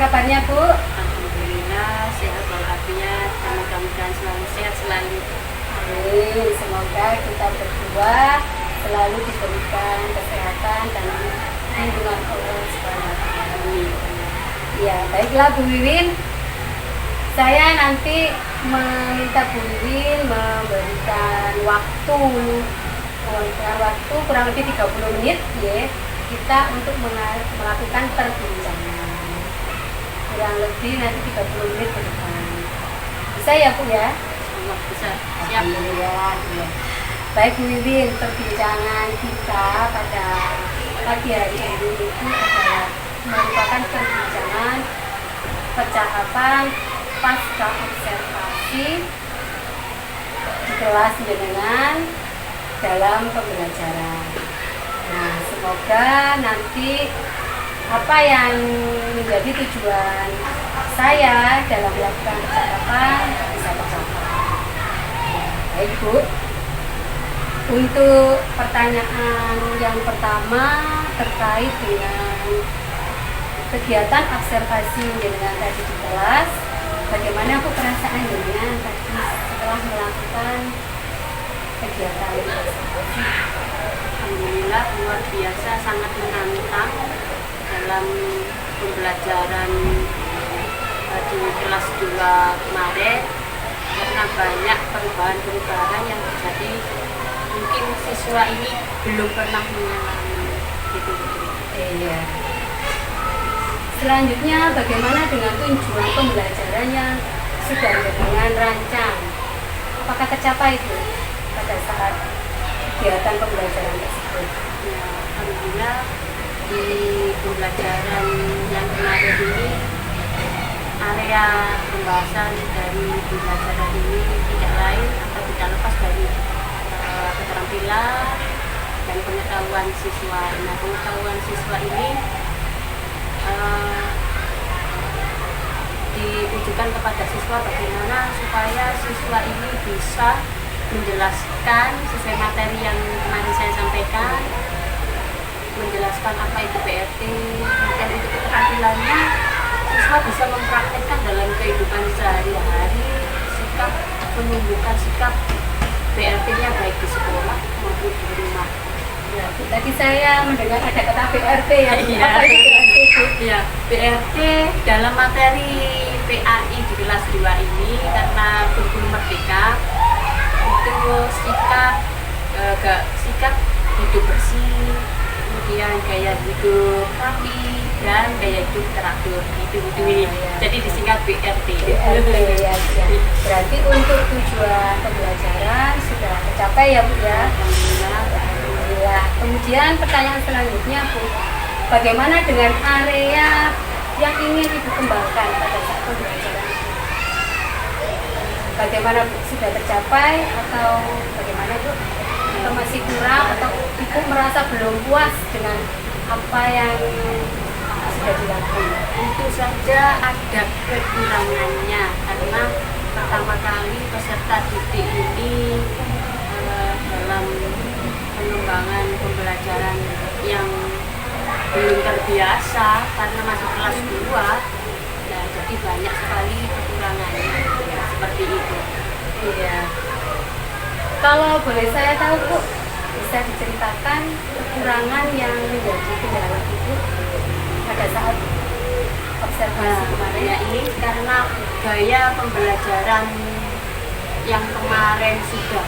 kabarnya Bu? Alhamdulillah sehat walafiat dan mudah-mudahan selalu sehat selalu. Amin. Semoga kita berdua selalu diberikan kesehatan dan lindungan Allah SWT. Ya, baiklah Bu Wiwin. Saya nanti meminta Bu Wiwin memberikan waktu kurang lebih 30 menit ya, kita untuk melakukan perbincangan. Kurang lebih nanti 30 menit ke depan. Bisa ya Bu ya? Allah bisa. Siap. Alhamdulillah. Ya. Baik Bu Wiwin, perbincangan kita pada pagi hari ini itu adalah merupakan perbincangan percakapan pasca observasi di kelas dengan dalam pembelajaran. Nah, semoga nanti apa yang menjadi tujuan saya dalam melakukan percakapan bisa tercapai. Baik Bu, untuk pertanyaan yang pertama terkait dengan kegiatan observasi dengan tadi di kelas, bagaimana aku perasaan dengan tadi setelah melakukan kegiatan observasi? Alhamdulillah luar biasa, sangat menantang dalam pembelajaran di kelas 2 kemarin karena banyak perubahan-perubahan yang terjadi. Mungkin siswa ini belum pernah mengalami gitu. Iya. Selanjutnya bagaimana dengan tujuan pembelajaran yang sudah dengan rancang? Apakah tercapai itu pada saat kegiatan pembelajaran tersebut? Ya, alhamdulillah di pembelajaran yang kemarin ini area pembahasan dari pembelajaran ini tidak lain atau tidak lepas dari keterampilan dan pengetahuan siswa. Nah, pengetahuan siswa ini ditujukan kepada siswa bagaimana supaya siswa ini bisa menjelaskan sesuai materi yang kemarin saya sampaikan, menjelaskan apa itu PRT, dan untuk keterampilannya siswa bisa mempraktekkan dalam kehidupan sehari-hari, sikap menumbuhkan sikap BRT-nya baik di sekolah maupun di rumah. Ya, tadi saya mendengar ada kata BRT ya. Iya. Apa itu BRT Bu? Ya, BRT dalam materi PAI di kelas 2 ini karena kurikulum merdeka itu sikap hidup bersih, kemudian gaya hidup rapi dan gaya hidup teratur itu. Jadi disingkat BRT. BRT ya, ya. Berarti untuk tujuan pembelajaran sudah tercapai ya Bu ya. Alhamdulillah. Alhamdulillah. Kemudian pertanyaan selanjutnya Bu, bagaimana dengan area yang ingin Ibu kembangkan pada saat pembelajaran itu? Bagaimana Bu, sudah tercapai atau bagaimana Bu? Atau masih kurang atau Ibu merasa belum puas dengan apa yang sudah dilakukan? Tentu saja ada kekurangannya karena pertama kali peserta didik ini dalam pengembangan pembelajaran yang belum terbiasa karena masih kelas 2, nah, jadi banyak sekali kekurangannya ya, seperti itu. Iya. Kalau boleh saya tahu Bu, bisa diceritakan kekurangan yang menjadi kendala Ibu pada saat observasi kemarin? Ya, ini karena gaya pembelajaran yang kemarin sudah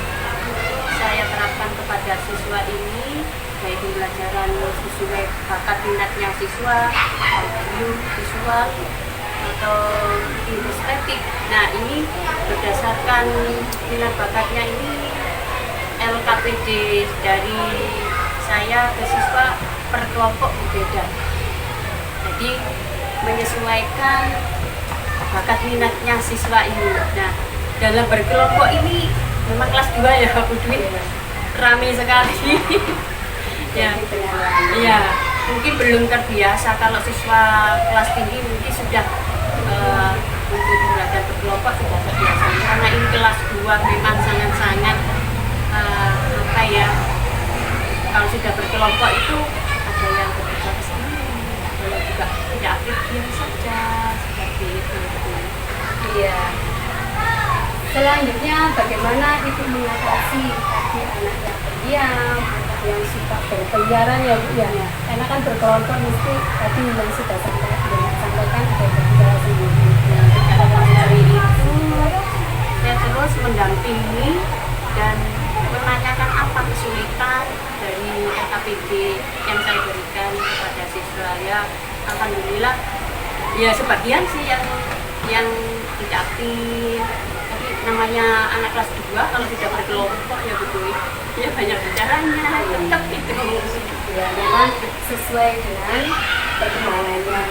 saya terapkan kepada siswa ini, gaya pembelajaran sesuai bakat minatnya siswa, audio, visual, atau ilustratif. Nah, ini berdasarkan minat bakatnya ini LKPD dari saya ke siswa per kelompok berbeda. Jadi menyesuaikan bakat minatnya siswa ini. Nah, dalam berkelompok ini memang kelas 2 ya Bu Dwi, ramai sekali. Ya, iya, mungkin belum terbiasa. Kalau siswa kelas tinggi mungkin sudah untuk belajar berkelompok sudah terbiasa. Karena ini kelas 2 memang sangat-sangat apa ya, kalau sudah berkelompok itu ada yang bekerja ke sini, ada yang juga tidak aktif diam saja Iya. Selanjutnya bagaimana ibu mengatasi tadi anak yang pendiam, anak yang suka berkeliaran ya Bu ya. Karena kan berkelompok mesti tadi yang sudah sampaikan ada berbicara sendiri. Dari itu saya terus mendampingi dan menanyakan apa kesulitan dari LKPD yang saya berikan kepada siswa. Ya alhamdulillah ya sebagian sih yang tidak aktif, tapi namanya anak kelas 2 kalau tidak berkelompok ya betul ya banyak bicaranya tetap itu Ya memang sesuai dengan perkembangannya yang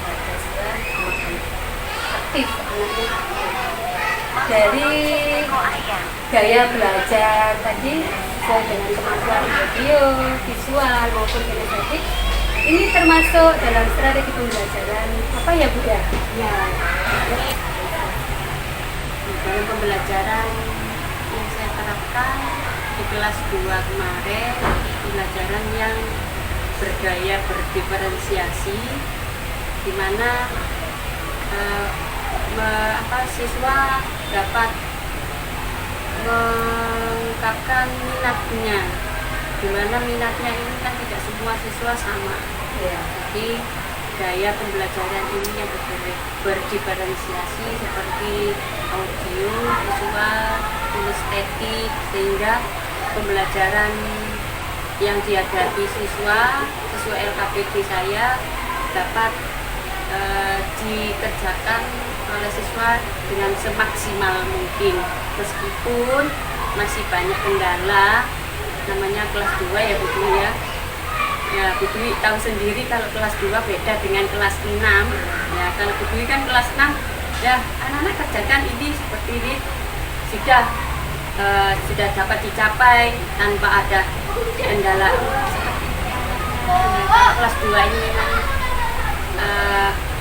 ada sudah aktif anaknya. Dari gaya belajar tadi sesuai dengan kemampuan audio, visual maupun kinestetik, ini termasuk dalam strategi pembelajaran apa ya Bu ya? ya. Dalam pembelajaran yang saya terapkan di kelas 2 kemarin, pembelajaran yang bergaya berdiferensiasi, di mana siswa dapat mengungkapkan minatnya, di mana minatnya ini kan tidak semua siswa sama. Ya. Jadi gaya pembelajaran ini yang berdiferensiasi seperti audio, visual, kinestetik, sehingga pembelajaran yang dihadapi siswa sesuai LKPD saya dapat dikerjakan oleh siswa dengan semaksimal mungkin, meskipun masih banyak kendala. Namanya kelas 2 ya Bu Dwi ya. Ya Bu Dwi tahu sendiri kalau kelas 2 beda dengan kelas 6. Ya kalau Bu Dwi kan kelas 6 ya anak-anak kerjakan ini seperti ini sudah dapat dicapai tanpa ada kendala. Kelas 2 ini memang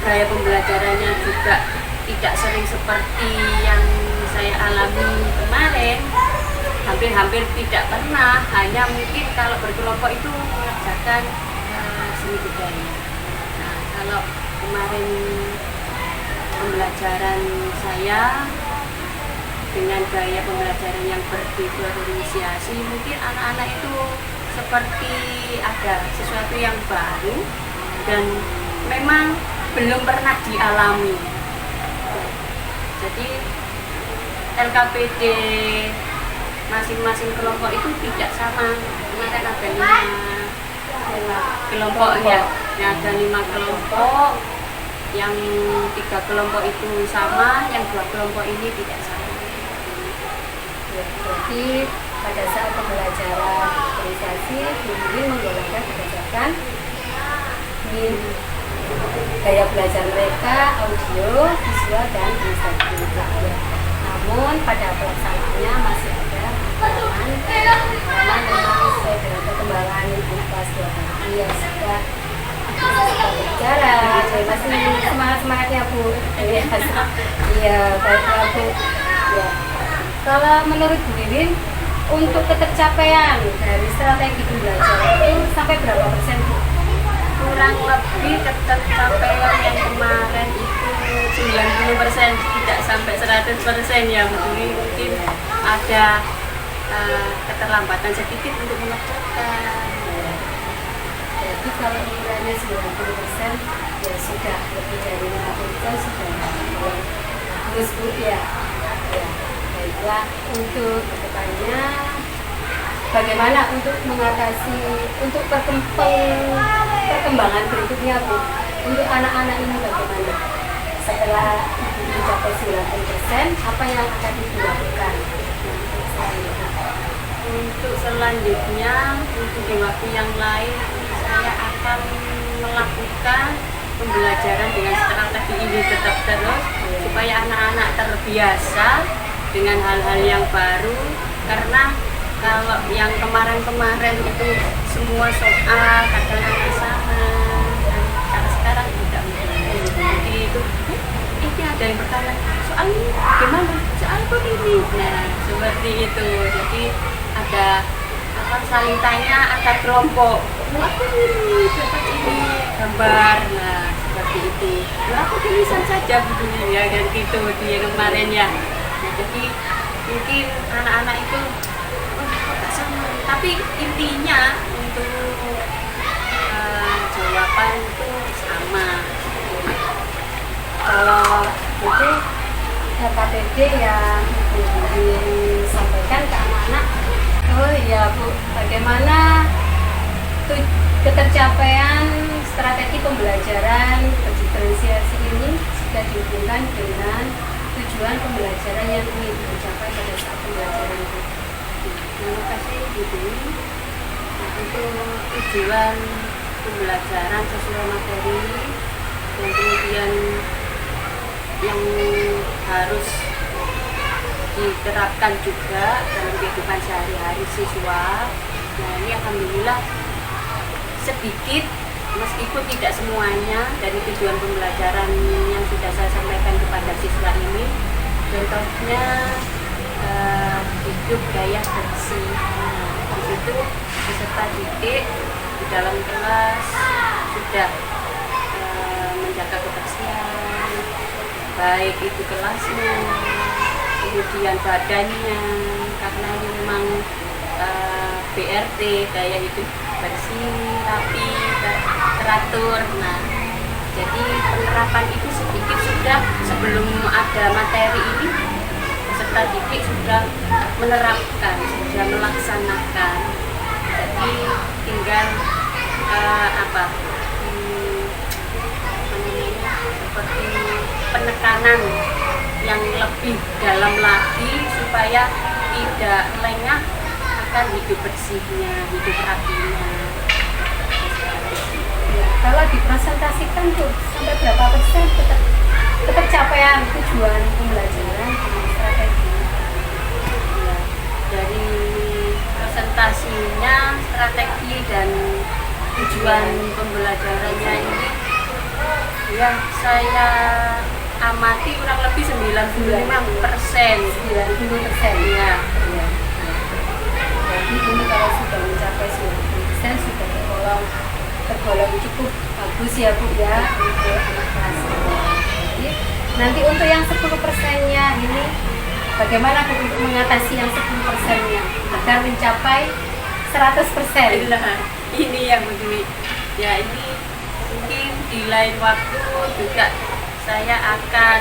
gaya pembelajarannya juga tidak sering seperti yang saya alami kemarin, hampir tidak pernah, hanya mungkin kalau berkelompok itu mengerjakan seni budaya. Nah, kalau kemarin pembelajaran saya dengan gaya pembelajaran yang berdiferensiasi, mungkin anak-anak itu seperti ada sesuatu yang baru dan memang belum pernah dialami. Jadi LKPD masing-masing kelompok itu tidak sama. Kemarin ada 5 kelompok ya. Ada 5 kelompok, yang 3 kelompok itu sama, yang 2 kelompok ini tidak sama. Ya, jadi pada saat pembelajaran organisasi ini menggolongkan berdasarkan gaya belajar mereka, audio, visual, dan kinestetik. Ya. Namun pada pelaksanaannya masih ada kekurangan karena memang sesuai dengan perkembangan kelas 2 tadi yang sudah berbicara, jadi masih semangat-semangatnya Bu. Iya, baiklah Bu. Ya. Kalau menurut Bu Wiwin, untuk ketercapaian dari strategi pembelajaran itu sampai berapa persen Bu? Kurang lebih ketercapaian yang kemarin itu 90%, tidak sampai 100% ya Bu Dwi. Mungkin ada keterlambatan sedikit untuk mengerjakan. Jadi kalau nilainya 90% ya sudah lebih dari 50% sudah bagus Bu ya. Ya, baiklah, untuk kedepannya bagaimana untuk mengatasi untuk perkembangan berikutnya Bu, untuk anak-anak ini bagaimana setelah mencapai 90%, apa yang akan dilakukan Untuk selanjutnya, untuk di waktu yang lain saya akan melakukan pembelajaran dengan strategi ini tetap terus supaya anak-anak terbiasa dengan hal-hal yang baru, karena kalau yang kemarin-kemarin itu semua soal kadang-kadang sama, dan kalau sekarang tidak jadi itu ini ada yang bertanya soal ini gimana, soal begini, nah seperti itu. Jadi ada saling tanya antar kelompok, aku ini dapat ini gambar, nah seperti itu. Ya, aku tulisan saja bukunya ya kan gitu dia kemarin ya. Nah, jadi mungkin anak-anak itu kok tak sama. Tapi intinya untuk jawaban itu sama. Kalau itu KTD yang disampaikan ke anak-anak, oh iya Bu, bagaimana ketercapaian strategi pembelajaran berdiferensiasi ini jika dihubungkan dengan tujuan pembelajaran yang ingin dicapai pada saat pembelajaran itu. Terima kasih Bu Dwi. Nah, untuk tujuan pembelajaran sesuai materi dan kemudian yang harus diterapkan juga dalam kehidupan sehari-hari siswa. Nah, ini alhamdulillah sedikit, meskipun tidak semuanya dari tujuan pembelajaran yang sudah saya sampaikan kepada siswa ini. Contohnya hidup gaya bersih. Nah, di situ peserta didik di dalam kelas sudah menjaga kebersihan, baik itu kelasnya, kemudian badannya, karena ini memang BRT, gaya hidup bersih, rapi, teratur. Nah, jadi penerapan itu sedikit sudah sebelum ada materi ini, peserta didik sudah menerapkan, sudah melaksanakan. Jadi tinggal seperti penekanan yang lebih dalam lagi supaya tidak lengah akan hidup bersihnya, hidup rapinya. Ya, kalau dipresentasikan tuh sampai berapa persen ketercapaian tujuan pembelajaran dengan strategi? Ya, dari presentasinya, strategi dan tujuan pembelajarannya ini, ya saya amati kurang lebih 95%. 90%. Ya. Ya. Jadi ini kalau sudah mencapai 90% sudah tergolong cukup bagus ya Bu ya untuk anak kelas. Jadi nanti untuk yang 10%-nya ini bagaimana Bu untuk mengatasi yang 10%-nya agar mencapai 100%? Nah, ini yang begini. Ya, ini mungkin di lain waktu juga saya akan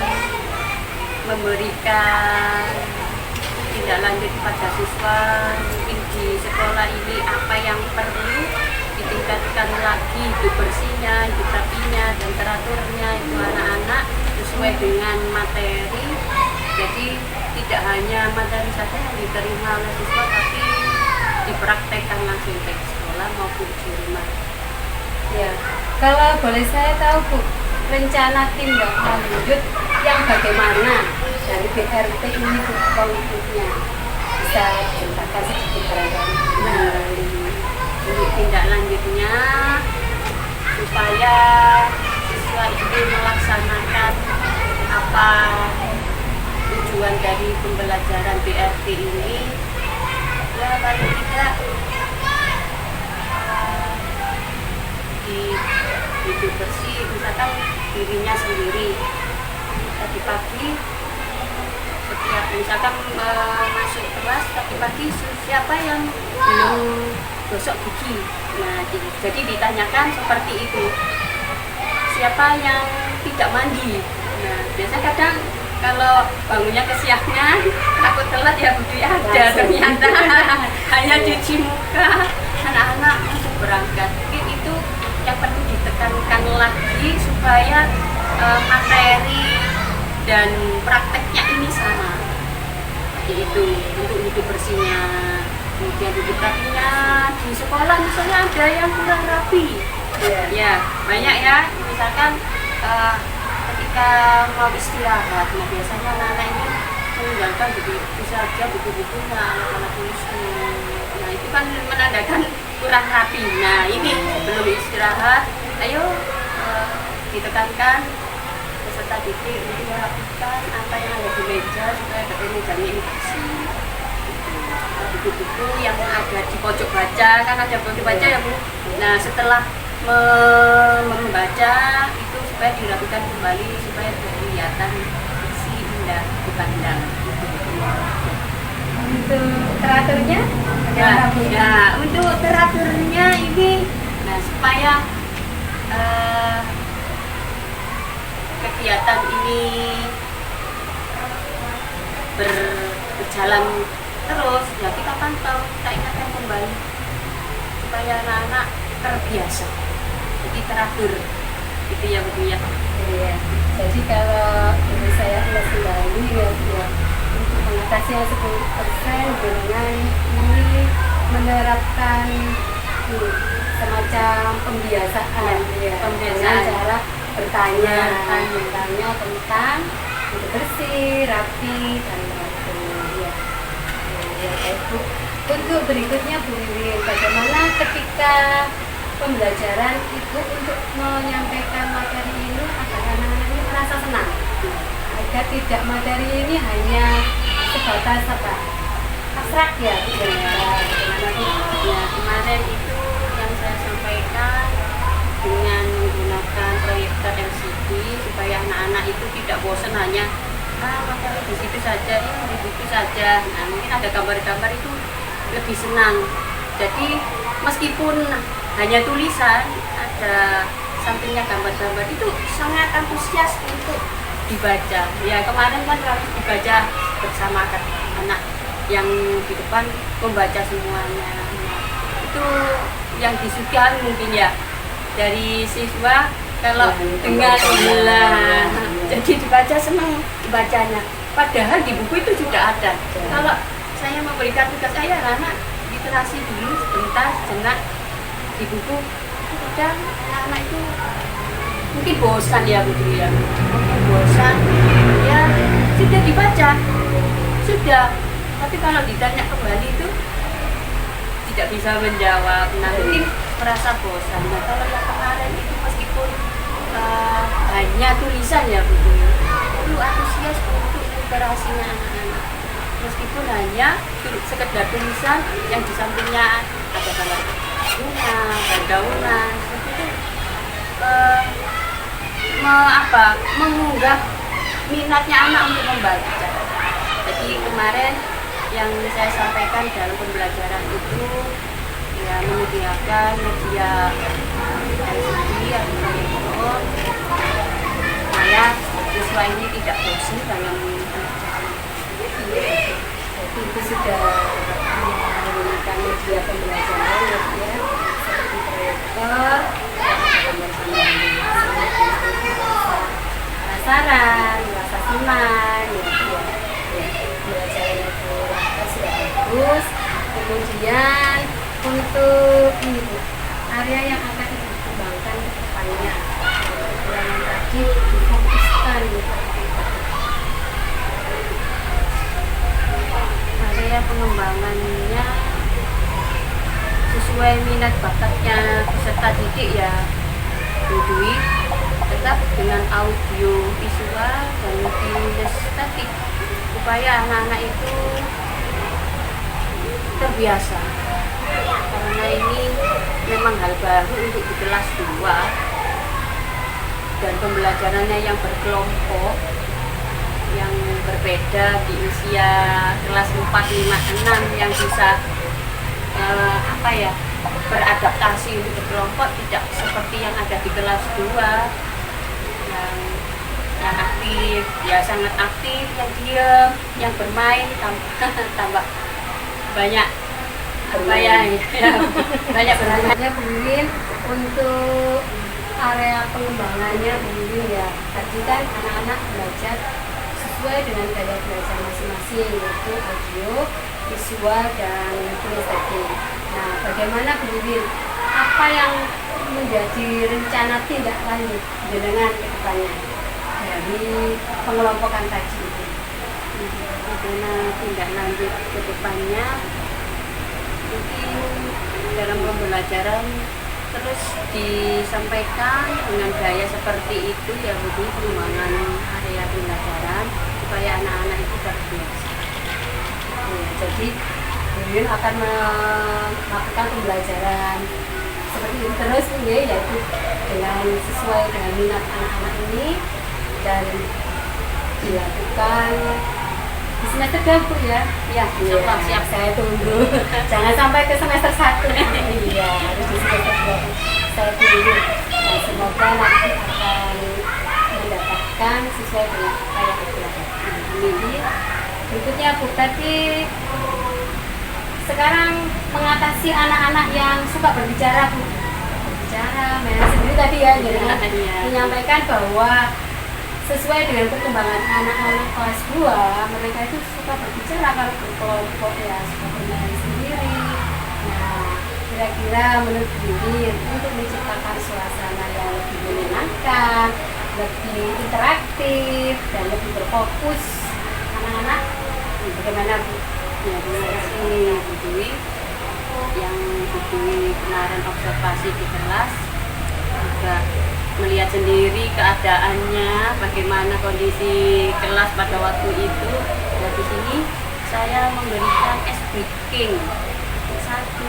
memberikan tindak lanjut kepada siswa, mungkin di sekolah ini apa yang perlu ditingkatkan lagi, hidup bersihnya, hidup rapinya, dan teraturnya itu anak-anak sesuai dengan materi. Jadi tidak hanya materi saja yang diterima oleh siswa, tapi dipraktekkan langsung di sekolah maupun di rumah. Ya, kalau boleh saya tahu Bu, rencana tindak lanjut yang bagaimana dari BRT ini Bu konkretnya bisa diceritakan sedikit barangkali? Nah, ini tindak lanjutnya supaya siswa itu melaksanakan apa tujuan dari pembelajaran BRT ini, ya paling tidak di hidup bersih, misalkan dirinya sendiri tadi pagi setiap misalkan masuk kelas tadi pagi siapa yang belum gosok gigi. Nah, jadi ditanyakan seperti itu, siapa yang tidak mandi. Nah, biasanya kadang kalau bangunnya kesiangan takut telat ya Bu Dwi, ada ternyata hanya cuci muka, anak-anak langsung berangkat. Mungkin itu yang perlu ditekankan lagi supaya materi dan prakteknya ini sama, yaitu untuk hidup bersihnya, kemudian hidup rapinya. Di sekolah misalnya ada yang kurang rapi, ya banyak ya, misalkan ketika mau istirahat, nah biasanya anak-anak ini meninggalkan begitu saja buku-bukunya, alat-alat tulisnya. Nah, itu kan menandakan kurang rapi. Nah, ini sebelum istirahat, ayo ditekankan peserta didik untuk merapikan apa yang ada di meja supaya mejanya ini bersih. Buku-buku yang ada di pojok baca, kan ada pojok baca ya Bu. Nah, setelah membaca itu supaya dirapikan kembali supaya kelihatan bersih indah dipandang. Untuk teraturnya Nah, bagaimana Bu? untuk teraturnya ini, supaya kegiatan ini berjalan terus, ya kita pantau, kita ingatkan kembali supaya anak-anak terbiasa, jadi teratur, gitu ya Bu ya. Iya. Jadi kalau ini saya ulas kembali ya, untuk mengatasi yang 10% dengan ini menerapkan semacam pembiasaan, ya, pembiasaan. dengan cara bertanya Bertanya. tentang hidup bersih, rapi, dan lain-lain. Ya. Ya, baik, Bu. Untuk berikutnya Bu Wiwin, bagaimana ketika pembelajaran itu untuk menyampaikan materi ini agar anak-anak ini merasa senang, agar tidak materi ini hanya sebatas abstrak ya, Bu, ya. Bagaimana Bu? Ya, kemarin itu yang saya sampaikan dengan menggunakan proyektor LCD supaya anak-anak itu tidak bosan hanya materi di situ saja, ini di buku saja. Nah, mungkin ada gambar-gambar itu lebih senang. Jadi meskipun hanya tulisan, ada sampingnya gambar-gambar, itu sangat antusias untuk dibaca. Ya, kemarin kan harus dibaca bersama anak yang di depan membaca semuanya. Nah, itu yang disukai mungkin ya dari siswa, kalau dengan jadi dibaca senang bacanya. Padahal di buku itu sudah ada. Kalau saya memberikan tugas saya, anak literasi dulu sebentar, sejenak di buku, kadang anak-anak itu mungkin bosan ya Bu ya, mungkin bosan ya, sudah dibaca sudah, tapi kalau ditanya kembali itu tidak bisa menjawab. Nah, mungkin merasa bosan. Nah, kalau yang kemarin itu meskipun hanya tulisan ya Bu, itu antusias untuk literasinya anak-anak, meskipun hanya sekedar tulisan yang di sampingnya ada gambar bunga, daun-daunan, itu mengunggah minatnya anak untuk membaca. Jadi kemarin yang saya sampaikan dalam pembelajaran itu ya menyediakan media LCD atau proyektor supaya siswa ini tidak bosan dalam pembelajaran. Jadi itu sudah menggunakan media pembelajaran ya, seperti proyektor, penasaran, rasa senang, ya, belajar itu sudah bagus. Kemudian untuk ini Bu, area yang akan dikembangkan ke depannya, yang tadi difokuskan gitu. Area pengembangannya sesuai minat bakatnya peserta didik ya Bu Dwi, tetap dengan audio visual dan kinestetik supaya anak-anak itu terbiasa, karena ini memang hal baru untuk di kelas 2 dan pembelajarannya yang berkelompok yang berbeda di usia kelas 4, 5, 6 yang bisa beradaptasi untuk berkelompok, tidak seperti yang ada di kelas 2 yang aktif, ya sangat aktif, yang diam, yang bermain tambah banyak banyak bermain. Bu Wiwin, untuk area pengembangannya Bu Wiwin ya, tadi kan anak-anak belajar sesuai dengan gaya belajar masing-masing, yaitu audio, visual, dan kinestetik. Nah, bagaimana Bu Wiwin, apa yang menjadi rencana tindak lanjut dengan ke depannya dari pengelompokan tadi itu? Rencana tindak lanjut ke depannya mungkin dalam pembelajaran terus disampaikan dengan gaya seperti itu ya Bu, pengembangan area pembelajaran supaya anak-anak itu terbiasa. Jadi Bu Wiwin akan melakukan pembelajaran seperti itu terus, yaitu dengan sesuai dengan minat anak-anak ini dan dilakukan di semester 2 Bu ya. Iya, Siap. saya tunggu. Jangan sampai ke semester 1. Iya, harus di semester 2 saya tunggu. Nah, semoga nanti akan mendapatkan sesuai dengan apa yang dilakukan. Jadi berikutnya Bu, tadi sekarang mengatasi anak-anak yang suka berbicara Bu. Berbicara, main sendiri tadi ya, jadi menyampaikan bahwa sesuai dengan perkembangan anak-anak kelas 2, mereka itu suka berbicara kalau berkelompok ya, suka bermain sendiri. Nah, kira-kira menurut Bibi untuk menciptakan suasana yang lebih menyenangkan, lebih interaktif dan lebih berfokus anak-anak, bagaimana Bu? Ya, terima kasih Bu Dwi. Yang Bu Dwi kemarin observasi di kelas juga melihat sendiri keadaannya, bagaimana kondisi kelas pada waktu itu. Dan di sini saya memberikan ice breaking satu,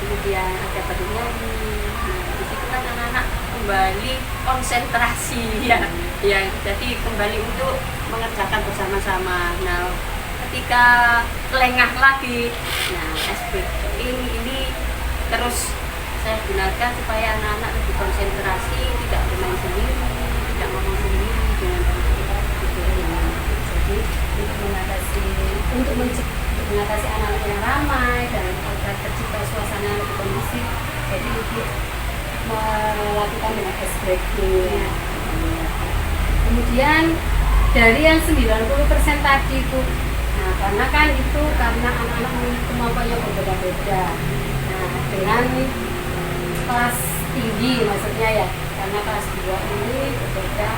kemudian ada bernyanyi. Nah, di situ kan anak-anak kembali konsentrasi ya, jadi kembali untuk mengerjakan bersama-sama. Nah, ketika lengah lagi, nah ice breaking ini terus saya gunakan supaya anak-anak lebih konsentrasi, tidak bermain sendiri, tidak ngomong sendiri dengan teman-teman. Jadi untuk mengatasi anak-anak yang ramai dan agar tercipta suasana yang lebih kondusif, jadi Ibu melakukan dengan ice breaking. Kemudian dari yang 90% tadi Bu, nah karena kan itu karena anak-anak memiliki kemampuan yang berbeda-beda. Nah, dengan kelas tinggi maksudnya ya, karena kelas 2 ini berbeda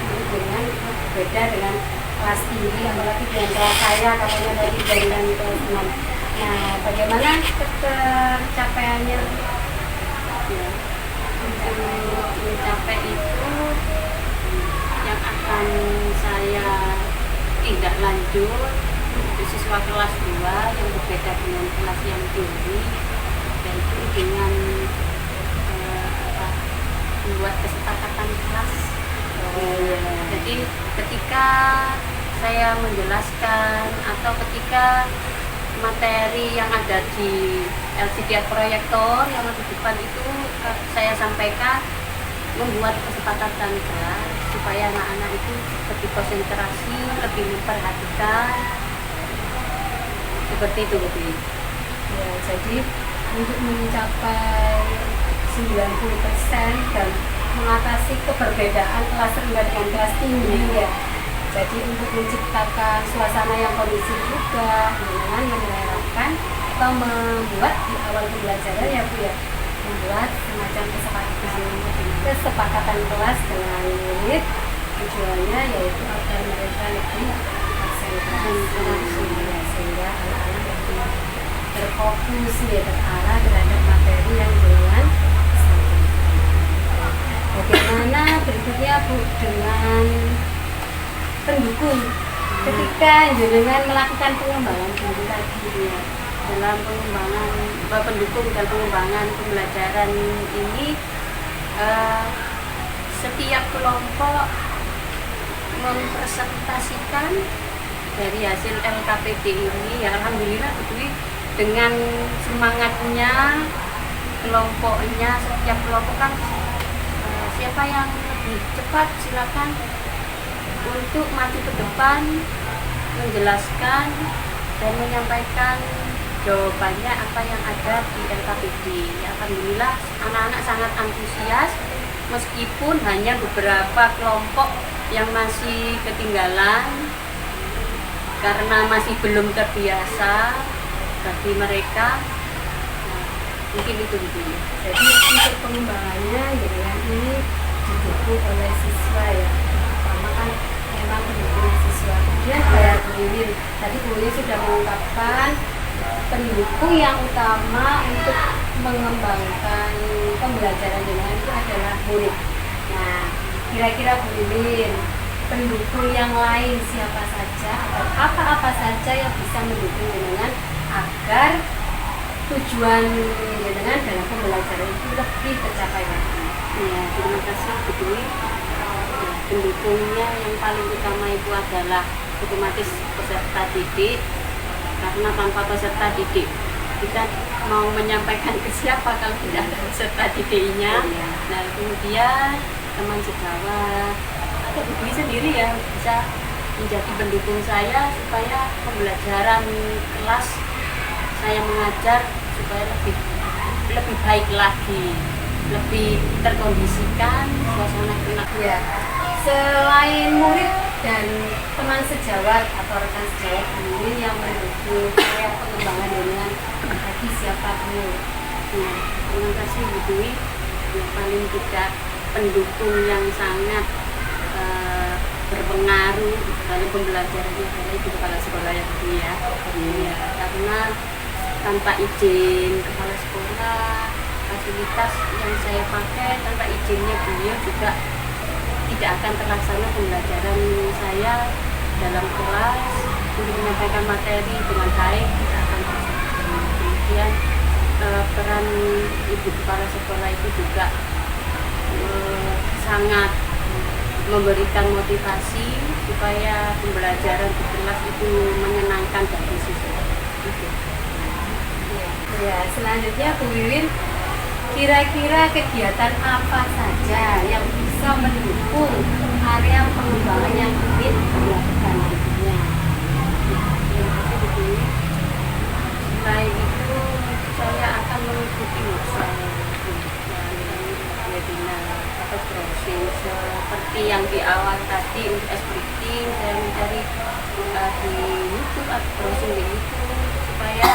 dengan kelas tinggi, apalagi dengan kelas saya katanya dari dengan kelas 6. Nah, bagaimana tercapaiannya Ya, untuk mencapai itu yang akan saya tindak lanjut untuk siswa kelas 2 yang berbeda dengan kelas yang tinggi, yaitu dengan membuat kesepakatan kelas. Jadi ketika saya menjelaskan atau ketika materi yang ada di LCD proyektor yang di depan itu saya sampaikan, membuat kesepakatan kelas supaya anak-anak itu lebih konsentrasi, lebih memperhatikan, seperti itu Bu. ya, jadi untuk mencapai 90% dan mengatasi keberbedaan kelas rendah dengan kelas tinggi ya. Jadi untuk menciptakan suasana yang kondusif juga dengan menerapkan atau membuat di awal pembelajaran ya Bu ya, membuat semacam kesepakatan kelas dengan murid, tujuannya yaitu agar mereka lebih konsentrasi sehingga anak-anak lebih terfokus ya, terarah terhadap materi yang dengan bagaimana berikutnya Bu dengan pendukung ketika jenengan melakukan pengembangan guru tadi ya, dalam pengembangan pendukung dan pengembangan pembelajaran ini, setiap kelompok mempresentasikan dari hasil LKPD ini ya, alhamdulillah betul, dengan semangatnya kelompoknya, setiap kelompok kan siapa yang lebih cepat silakan untuk maju ke depan menjelaskan dan menyampaikan jawabannya apa yang ada di LKPD. Alhamdulillah anak-anak sangat antusias meskipun hanya beberapa kelompok yang masih ketinggalan karena masih belum terbiasa bagi mereka. Mungkin itu dulu. Jadi untuk pengembangannya dengan ini didukung oleh siswa ya, pertama kan memang pendukung siswa. Kemudian ya Bu Wiwin, tadi Bu Wiwin sudah mengungkapkan pendukung yang utama untuk mengembangkan pembelajaran dengan itu adalah murid. Nah, kira-kira Bu Wiwin, pendukung yang lain siapa saja atau apa-apa saja yang bisa mendukung dengan agar tujuan dengan dalam pembelajaran itu lebih tercapai lagi? Ya, terima kasih Bu Dwi. Nah, pendukungnya yang paling utama itu adalah otomatis peserta didik, karena tanpa peserta didik kita mau menyampaikan ke siapa kalau tidak ada peserta didiknya. Nah, kemudian teman sejawat atau Bu Dwi sendiri ya bisa menjadi pendukung saya supaya pembelajaran kelas saya mengajar supaya lebih baik lagi, lebih terkondisikan suasana kelas. Ya, selain murid dan teman sejawat atau rekan sejawat ini yang mendukung area pengembangan jaringan bagi siapa Bu? Nah, terima kasih Bu Dwi. Yang paling tidak pendukung yang sangat berpengaruh dalam pembelajarannya adalah ibu kepala sekolah ya Bu Dwi ya. Ya, karena tanpa izin kepala sekolah, fasilitas yang saya pakai tanpa izinnya beliau juga tidak akan terlaksana pembelajaran saya dalam kelas untuk menyampaikan materi dengan baik, tidak akan terlaksana. Kemudian peran ibu kepala sekolah itu juga sangat memberikan motivasi supaya pembelajaran di kelas itu menyenangkan bagi siswa. Ya, selanjutnya Bu Wiwin, kira-kira kegiatan apa saja yang bisa mendukung area pengembangan yang ingin dilakukan nantinya? Terima kasih Bu Dwi. Selain itu, saya akan mengikuti workshop webinar atau browsing seperti yang di awal tadi untuk spreading, saya mencari di YouTube atau browsing di YouTube supaya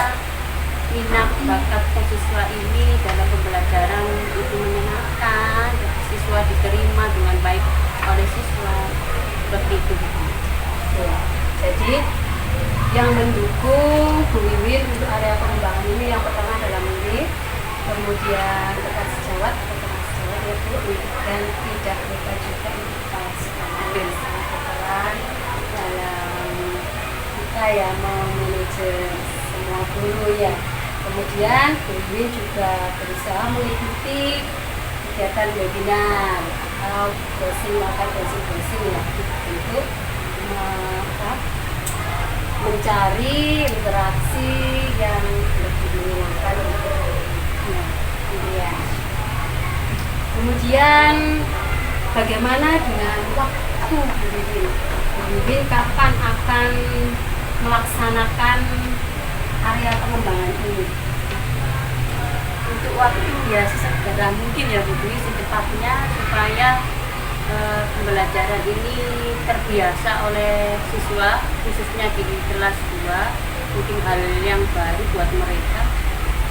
minat bakat siswa ini dalam pembelajaran itu menyenangkan dan siswa diterima dengan baik oleh siswa, seperti itu. Ya, jadi yang mendukung Bu Wiwin untuk area pengembangan ini yang pertama adalah murid, kemudian rekan sejawat atau teman sejawat ya Bu, dan tidak lupa juga ibu kepala sekolah yang sangat berperan dalam kita ya manajer semua guru ya. Kemudian Bu Wiwin juga berusaha mengikuti kegiatan webinar atau browsing ya untuk mencari interaksi yang lebih menyenangkan untuk ya. Kemudian bagaimana dengan waktu Bu Wiwin? Bu Wiwin kapan akan melaksanakan area pengembangan ini? Untuk waktu ya sesegera mungkin ya Bu Dwi, secepatnya supaya pembelajaran ini terbiasa oleh siswa, khususnya di kelas 2, mungkin hal yang baru buat mereka.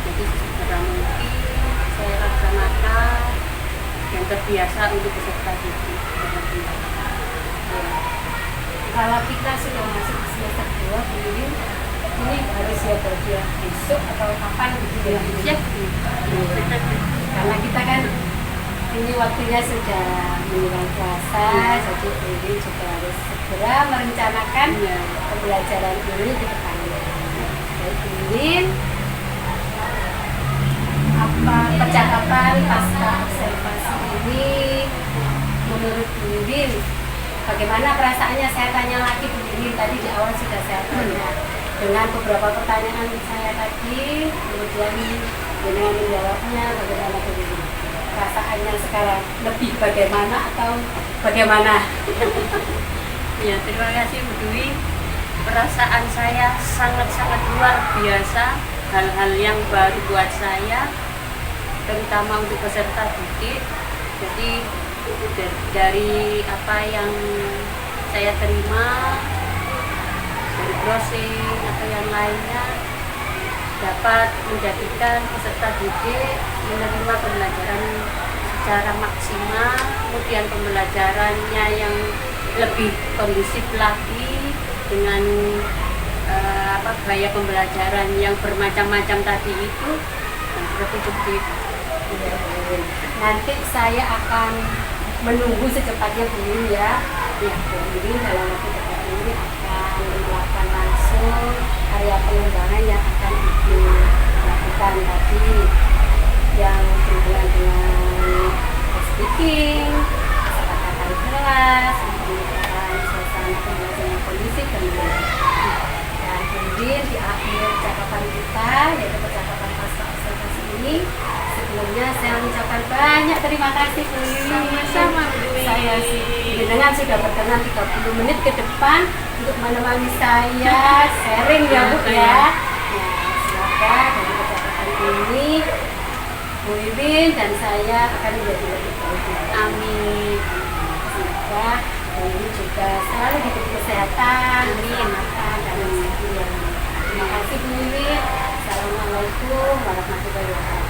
Jadi sesegera mungkin saya laksanakan yang terbiasa untuk peserta didik. Kalau kita sudah masuk ke semester 2 Bu Wiwin, ini harus siap belajar besok atau kapan gitu ya? Siap. Karena kita kan ini waktunya sudah menjelang puasa, jadi Bu Wiwin juga harus segera merencanakan pembelajaran ini ke depannya. Baik Bu Wiwin, apa percakapan pasca observasi ini menurut Bu Wiwin? Bagaimana perasaannya? Saya tanya lagi Bu Wiwin, tadi di awal sudah saya tanya. Dengan beberapa pertanyaan saya tadi, kemudian dengan menjawabnya, bagaimana Bu Wiwin? Perasaannya sekarang lebih bagaimana atau bagaimana? Ya, terima kasih Bu Dwi. Perasaan saya sangat-sangat luar biasa, hal-hal yang baru buat saya, terutama untuk peserta didik. Jadi dari apa yang saya terima dari browsing atau yang lainnya dapat menjadikan peserta didik menerima pembelajaran secara maksimal, kemudian pembelajarannya yang lebih kondusif lagi dengan gaya pembelajaran yang bermacam-macam tadi itu. Nah, seperti itu. Nanti saya akan menunggu secepatnya Bu Wiwin ya. Ya, Bu Wiwin dalam waktu dekat ini akan melakukan langsung area pengembangan yang akan Ibu lakukan tadi, yang berhubungan dengan speaking, kesepakatan kelas, untuk menciptakan suasana pembelajaran yang kondusif dan menyenangkan. Dan kemudian di akhir percakapan kita, yaitu percakapan pasca observasi ini, sebelumnya saya mengucapkan banyak terima kasih Bu Wiwi. Sama-sama, Bu Wiwi. Saya dengan sudah berkenan 30 menit ke depan untuk menemani saya sharing ya Bu ya. Ya, semoga dari percakapan ini Bu Wiwin dan saya akan menjadi lebih baik. Amin. Semoga Bu Wiwin juga selalu diberi kesehatan, keselamatan dan rezeki yang baik. Terima kasih Bu Wiwin. Assalamualaikum warahmatullahi wabarakatuh.